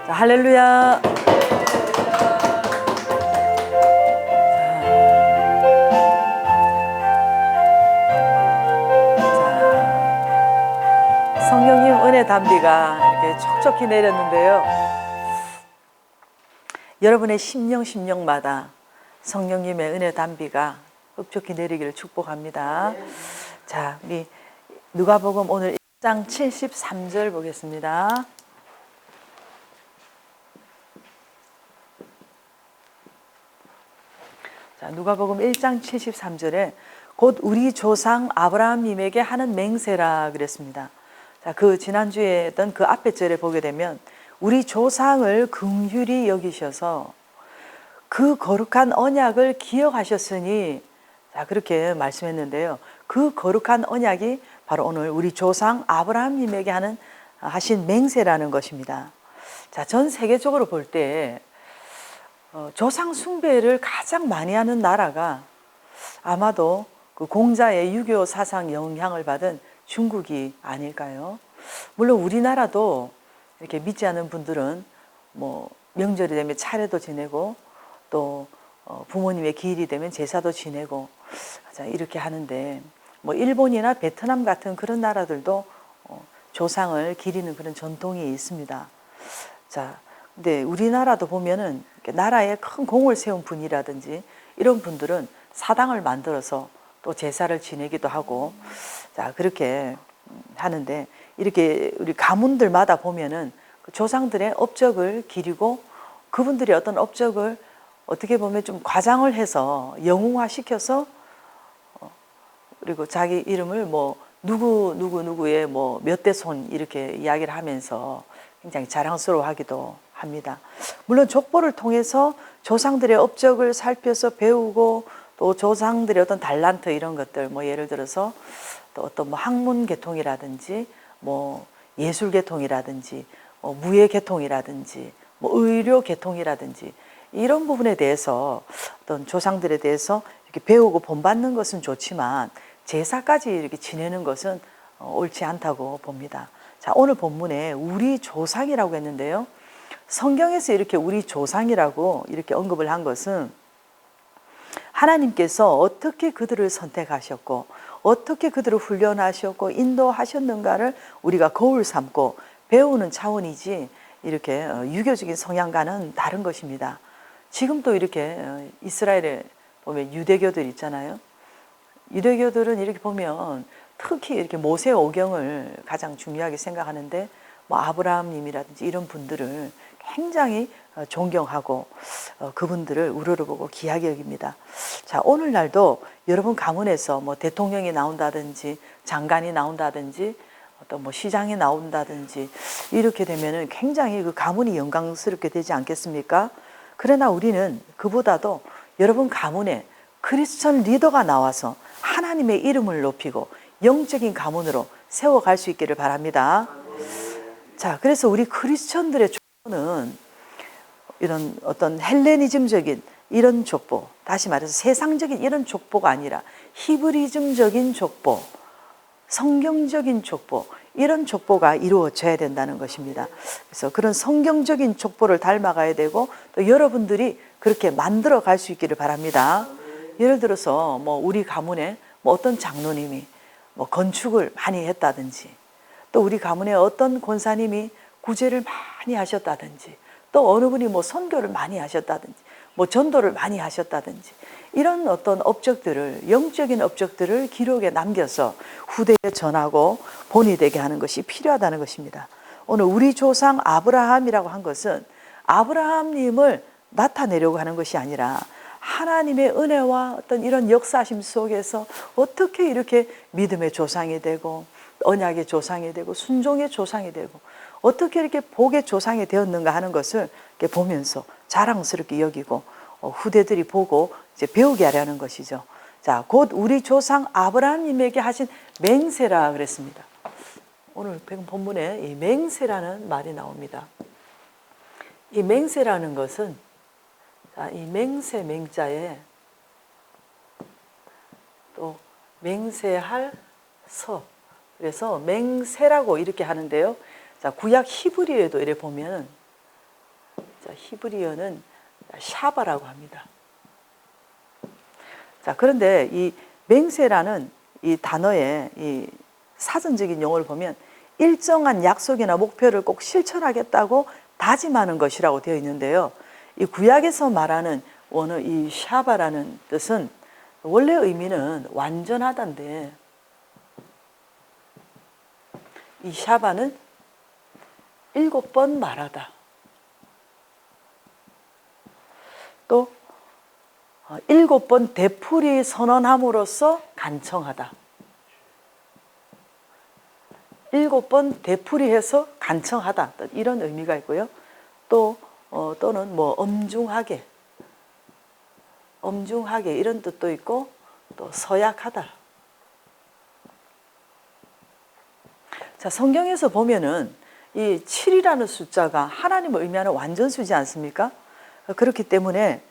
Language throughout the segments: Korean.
자, 할렐루야. 성령님 은혜 담비가 이렇게 촉촉히 내렸는데요. 여러분의 심령마다 성령님의 은혜 담비가 흡족히 내리기를 축복합니다. 자, 우리 누가복음 오늘 1장 73절 보겠습니다. 자, 누가복음 1장 73절에 곧 우리 조상 아브라함님에게 하는 맹세라 그랬습니다. 자, 그 지난주에 했던 그 앞에 절에 보게 되면 우리 조상을 긍휼히 여기셔서 그 거룩한 언약을 기억하셨으니, 자, 그렇게 말씀했는데요. 그 거룩한 언약이 바로 오늘 우리 조상 아브라함님에게 하신 맹세라는 것입니다. 자, 전 세계적으로 볼 때 조상 숭배를 가장 많이 하는 나라가 아마도 그 공자의 유교 사상 영향을 받은 중국이 아닐까요? 물론 우리나라도 이렇게 믿지 않는 분들은 뭐 명절이 되면 차례도 지내고 또 부모님의 기일이 되면 제사도 지내고 이렇게 하는데, 뭐 일본이나 베트남 같은 그런 나라들도 조상을 기리는 그런 전통이 있습니다. 자, 근데 우리나라도 보면은 나라에 큰 공을 세운 분이라든지 이런 분들은 사당을 만들어서 또 제사를 지내기도 하고, 자, 그렇게 하는데, 이렇게 우리 가문들마다 보면은 그 조상들의 업적을 기리고 그분들의 어떤 업적을 어떻게 보면 좀 과장을 해서 영웅화시켜서 그리고 자기 이름을 뭐 누구의 뭐 몇 대 손 이렇게 이야기를 하면서 굉장히 자랑스러워하기도 합니다. 물론 족보를 통해서 조상들의 업적을 살펴서 배우고 또 조상들의 어떤 달란트 이런 것들, 뭐 예를 들어서 또 어떤 뭐 학문 계통이라든지 뭐 예술 계통이라든지 무예 계통이라든지 뭐 의료 계통이라든지 이런 부분에 대해서 어떤 조상들에 대해서 이렇게 배우고 본받는 것은 좋지만 제사까지 이렇게 지내는 것은 옳지 않다고 봅니다. 자, 오늘 본문에 우리 조상이라고 했는데요. 성경에서 이렇게 우리 조상이라고 이렇게 언급을 한 것은 하나님께서 어떻게 그들을 선택하셨고 어떻게 그들을 훈련하셨고 인도하셨는가를 우리가 거울 삼고 배우는 차원이지 이렇게 유교적인 성향과는 다른 것입니다. 지금도 이렇게 이스라엘에 보면 유대교들 있잖아요. 유대교들은 이렇게 보면 특히 이렇게 모세 오경을 가장 중요하게 생각하는데 뭐 아브라함님이라든지 이런 분들을 굉장히 존경하고 그분들을 우러러보고 귀하게 여깁니다. 자, 오늘날도 여러분 가문에서 뭐 대통령이 나온다든지 장관이 나온다든지 어떤 뭐 시장이 나온다든지 이렇게 되면은 굉장히 그 가문이 영광스럽게 되지 않겠습니까? 그러나 우리는 그보다도 여러분 가문에 크리스천 리더가 나와서 하나님의 이름을 높이고 영적인 가문으로 세워갈 수 있기를 바랍니다. 자, 그래서 우리 크리스천들의 족보는 이런 어떤 헬레니즘적인 이런 족보, 다시 말해서 세상적인 이런 족보가 아니라 히브리즘적인 족보, 성경적인 족보, 이런 족보가 이루어져야 된다는 것입니다. 그래서 그런 성경적인 족보를 닮아가야 되고 또 여러분들이 그렇게 만들어 갈 수 있기를 바랍니다. 예를 들어서 뭐 우리 가문에 뭐 어떤 장로님이 뭐 건축을 많이 했다든지 또 우리 가문에 어떤 권사님이 구제를 많이 하셨다든지 또 어느 분이 뭐 선교를 많이 하셨다든지 뭐 전도를 많이 하셨다든지 이런 어떤 업적들을, 영적인 업적들을 기록에 남겨서 후대에 전하고 본이 되게 하는 것이 필요하다는 것입니다. 오늘 우리 조상 아브라함이라고 한 것은 아브라함님을 나타내려고 하는 것이 아니라 하나님의 은혜와 어떤 이런 역사심 속에서 어떻게 이렇게 믿음의 조상이 되고 언약의 조상이 되고 순종의 조상이 되고 어떻게 이렇게 복의 조상이 되었는가 하는 것을 이렇게 보면서 자랑스럽게 여기고 후대들이 보고 이제 배우게 하려는 것이죠. 자, 곧 우리 조상 아브라함님에게 하신 맹세라 그랬습니다. 오늘 본문에 이 맹세라는 말이 나옵니다. 이 맹세라는 것은 이 맹세 맹자에 또 맹세할 서, 그래서 맹세라고 이렇게 하는데요. 자, 구약 히브리에도 이래 보면 히브리어는 샤바라고 합니다. 자, 그런데 이 맹세라는 이 단어의 이 사전적인 용어를 보면 일정한 약속이나 목표를 꼭 실천하겠다고 다짐하는 것이라고 되어 있는데요. 이 구약에서 말하는 원어 이 샤바라는 뜻은 원래 의미는 완전하다인데, 이 샤바는 7번 말하다, 또 7번 되풀이 선언함으로써 간청하다. 7번 되풀이해서 간청하다, 이런 의미가 있고요. 또 또는 뭐 엄중하게 이런 뜻도 있고, 또 서약하다. 자, 성경에서 보면은 이 7이라는 숫자가 하나님을 의미하는 완전수지 않습니까? 그렇기 때문에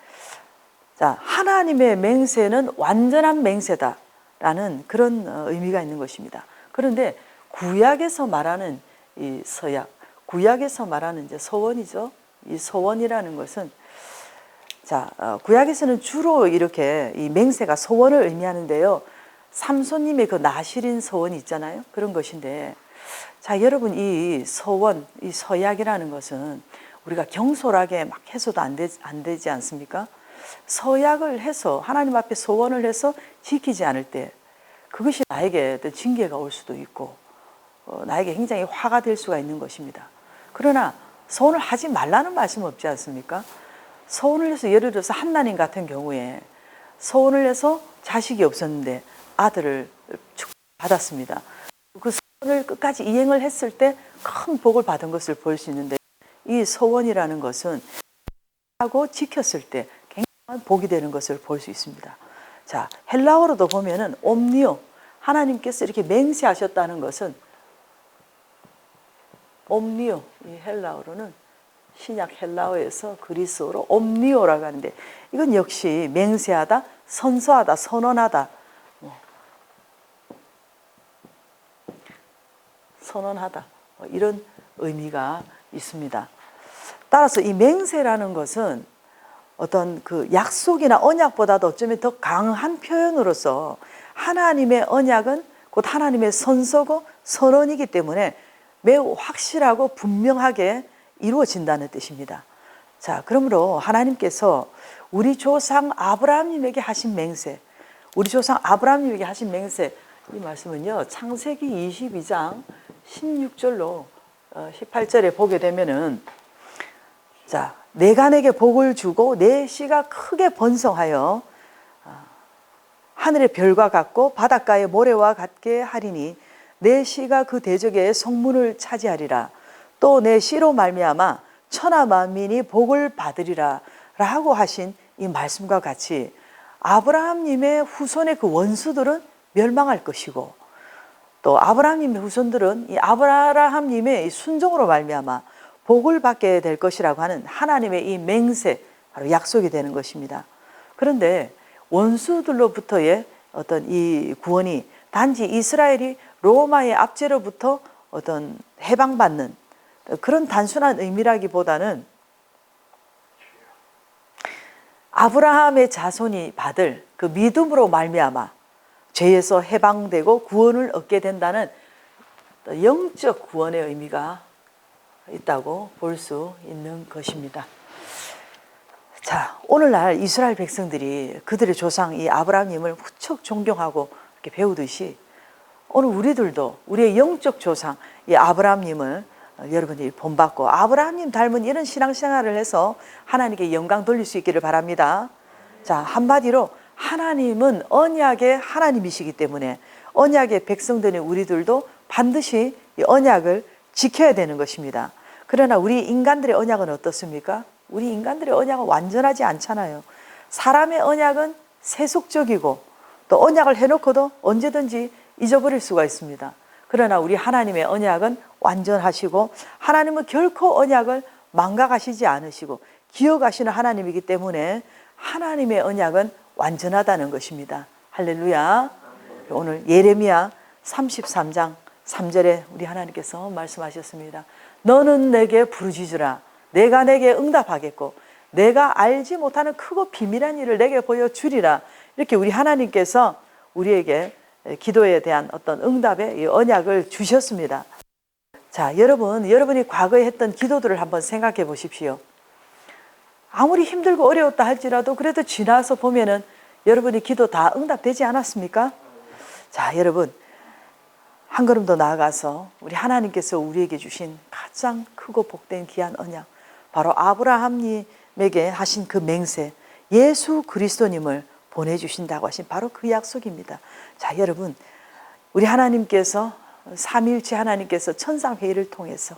자, 하나님의 맹세는 완전한 맹세다라는 그런 의미가 있는 것입니다. 그런데 구약에서 말하는 이 서약, 구약에서 말하는 이제 서원이죠. 이 서원이라는 것은 자, 구약에서는 주로 이렇게 이 맹세가 서원을 의미하는데요. 삼손님의 그 나실인 서원이 있잖아요. 그런 것인데, 자, 여러분, 이 서원, 이 서약이라는 것은 우리가 경솔하게 막 해서도 안 되지 않습니까? 서약을 해서 하나님 앞에 서원을 해서 지키지 않을 때 그것이 나에게 징계가 올 수도 있고 나에게 굉장히 화가 될 수가 있는 것입니다. 그러나 서원을 하지 말라는 말씀은 없지 않습니까? 서원을 해서 예를 들어서 한나님 같은 경우에 서원을 해서 자식이 없었는데 아들을 받았습니다. 그 서원을 끝까지 이행을 했을 때 큰 복을 받은 것을 볼 수 있는데, 이 서원이라는 것은 하고 지켰을 때 굉장한 복이 되는 것을 볼 수 있습니다. 자, 헬라어로도 보면은 옴니오, 하나님께서 이렇게 맹세하셨다는 것은 옴니오, 이 헬라어로는 신약 헬라어에서 그리스어로 옴니오라고 하는데, 이건 역시 맹세하다, 선서하다, 선언하다, 선언하다, 이런 의미가 있습니다. 따라서 이 맹세라는 것은 어떤 그 약속이나 언약보다도 어쩌면 더 강한 표현으로서 하나님의 언약은 곧 하나님의 선서고 선언이기 때문에 매우 확실하고 분명하게 이루어진다는 뜻입니다. 자, 그러므로 하나님께서 우리 조상 아브라함님에게 하신 맹세, 우리 조상 아브라함님에게 하신 맹세, 이 말씀은요, 창세기 22장 16절로 18절에 보게 되면은, 자, 내가 내게 복을 주고 내 씨가 크게 번성하여 하늘의 별과 같고 바닷가의 모래와 같게 하리니 내 씨가 그 대적의 성문을 차지하리라. 또 내 씨로 말미암아 천하 만민이 복을 받으리라 라고 하신 이 말씀과 같이 아브라함님의 후손의 그 원수들은 멸망할 것이고, 또 아브라함님의 후손들은 이 아브라함님의 순종으로 말미암아 복을 받게 될 것이라고 하는 하나님의 이 맹세, 바로 약속이 되는 것입니다. 그런데 원수들로부터의 어떤 이 구원이 단지 이스라엘이 로마의 압제로부터 어떤 해방받는 그런 단순한 의미라기보다는 아브라함의 자손이 받을 그 믿음으로 말미암아 죄에서 해방되고 구원을 얻게 된다는 영적 구원의 의미가 있다고 볼 수 있는 것입니다. 자, 오늘날 이스라엘 백성들이 그들의 조상 이 아브라함님을 무척 존경하고 이렇게 배우듯이 오늘 우리들도 우리의 영적 조상 이 아브라함님을 여러분들이 본받고 아브라함님 닮은 이런 신앙생활을 해서 하나님께 영광 돌릴 수 있기를 바랍니다. 자, 한마디로 하나님은 언약의 하나님이시기 때문에 언약의 백성들인 우리들도 반드시 이 언약을 지켜야 되는 것입니다. 그러나 우리 인간들의 언약은 어떻습니까? 우리 인간들의 언약은 완전하지 않잖아요. 사람의 언약은 세속적이고 또 언약을 해놓고도 언제든지 잊어버릴 수가 있습니다. 그러나 우리 하나님의 언약은 완전하시고 하나님은 결코 언약을 망각하시지 않으시고 기억하시는 하나님이기 때문에 하나님의 언약은 완전하다는 것입니다. 할렐루야. 오늘 예레미야 33장 3절에 우리 하나님께서 말씀하셨습니다. 너는 내게 부르짖으라. 내가 내게 응답하겠고 내가 알지 못하는 크고 비밀한 일을 내게 보여주리라. 이렇게 우리 하나님께서 우리에게 기도에 대한 어떤 응답의 이 언약을 주셨습니다. 자, 여러분이 과거에 했던 기도들을 한번 생각해 보십시오. 아무리 힘들고 어려웠다 할지라도 그래도 지나서 보면은 여러분이 기도 다 응답되지 않았습니까? 자, 여러분 한 걸음 더 나아가서 우리 하나님께서 우리에게 주신 가장 크고 복된 귀한 언약, 바로 아브라함님에게 하신 그 맹세, 예수 그리스도님을 보내주신다고 하신 바로 그 약속입니다. 자, 여러분 우리 하나님께서 삼위일체 하나님께서 천상회의를 통해서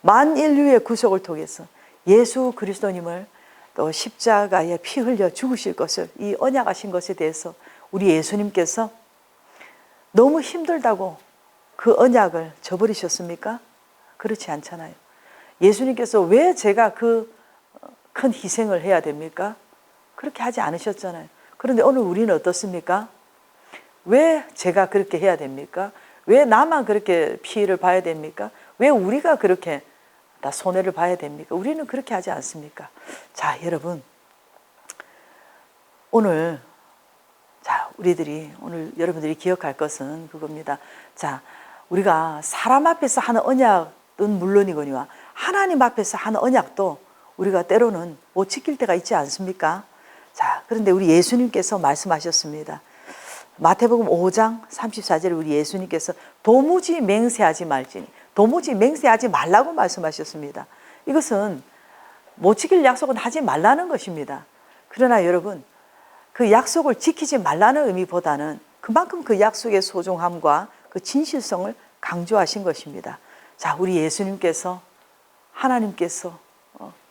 만인류의 구속을 통해서 예수 그리스도님을 또 십자가에 피 흘려 죽으실 것을 이 언약하신 것에 대해서 우리 예수님께서 너무 힘들다고 그 언약을 저버리셨습니까? 그렇지 않잖아요. 예수님께서 왜 제가 그 큰 희생을 해야 됩니까? 그렇게 하지 않으셨잖아요. 그런데 오늘 우리는 어떻습니까? 왜 제가 그렇게 해야 됩니까? 왜 나만 그렇게 피해를 봐야 됩니까? 왜 우리가 그렇게 다 손해를 봐야 됩니까? 우리는 그렇게 하지 않습니까? 자, 여러분 오늘 오늘 여러분들이 기억할 것은 그겁니다. 자, 우리가 사람 앞에서 하는 언약은 물론이거니와 하나님 앞에서 하는 언약도 우리가 때로는 못 지킬 때가 있지 않습니까? 자, 그런데 우리 예수님께서 말씀하셨습니다. 마태복음 5장 34절에 우리 예수님께서 도무지 맹세하지 말지니, 도무지 맹세하지 말라고 말씀하셨습니다. 이것은 못 지킬 약속은 하지 말라는 것입니다. 그러나 여러분 그 약속을 지키지 말라는 의미보다는 그만큼 그 약속의 소중함과 그 진실성을 강조하신 것입니다. 자, 우리 예수님께서 하나님께서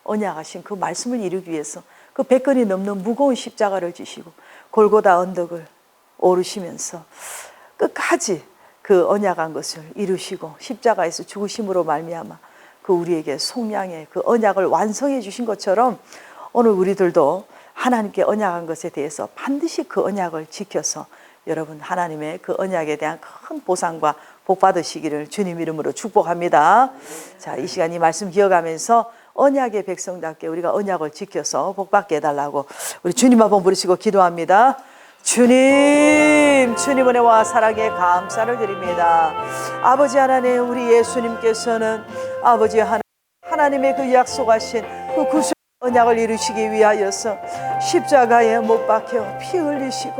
언약하신 그 말씀을 이루기 위해서 그 100건이 넘는 무거운 십자가를 지시고 골고다 언덕을 오르시면서 끝까지 그 언약한 것을 이루시고 십자가에서 죽으심으로 말미암아 그 우리에게 속량의 그 언약을 완성해 주신 것처럼 오늘 우리들도 하나님께 언약한 것에 대해서 반드시 그 언약을 지켜서 여러분 하나님의 그 언약에 대한 큰 보상과 복 받으시기를 주님 이름으로 축복합니다. 자, 이 시간 이 말씀 기억하면서 언약의 백성답게 우리가 언약을 지켜서 복 받게 해달라고 우리 주님 한번 부르시고 기도합니다. 주님 은혜와 사랑에 감사를 드립니다. 아버지 하나님, 우리 예수님께서는 아버지 하나님의 그 약속하신 그 구속 언약을 이루시기 위하여서 십자가에 못 박혀 피 흘리시고